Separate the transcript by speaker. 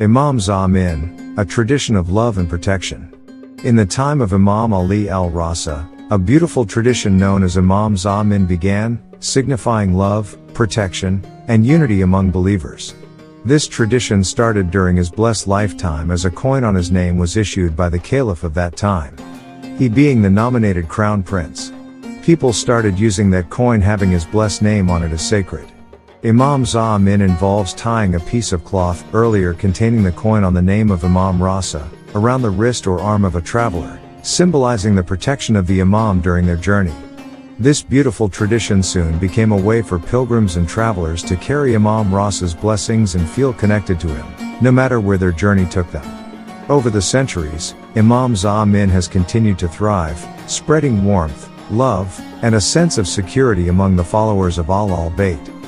Speaker 1: Imam Zamin, a tradition of love and protection. In the time of Imam Ali al-Raza, a beautiful tradition known as Imam Zamin began, signifying love, protection, and unity among believers. This tradition started during his blessed lifetime as a coin on his name was issued by the caliph of that time. He being the nominated crown prince. People started using that coin having his blessed name on it as sacred. Imam Zamin involves tying a piece of cloth earlier containing the coin on the name of Imam Raza, around the wrist or arm of a traveler, symbolizing the protection of the Imam during their journey. This beautiful tradition soon became a way for pilgrims and travelers to carry Imam Raza's blessings and feel connected to him, no matter where their journey took them. Over the centuries, Imam Zamin has continued to thrive, spreading warmth, love, and a sense of security among the followers of Ahlulbayt.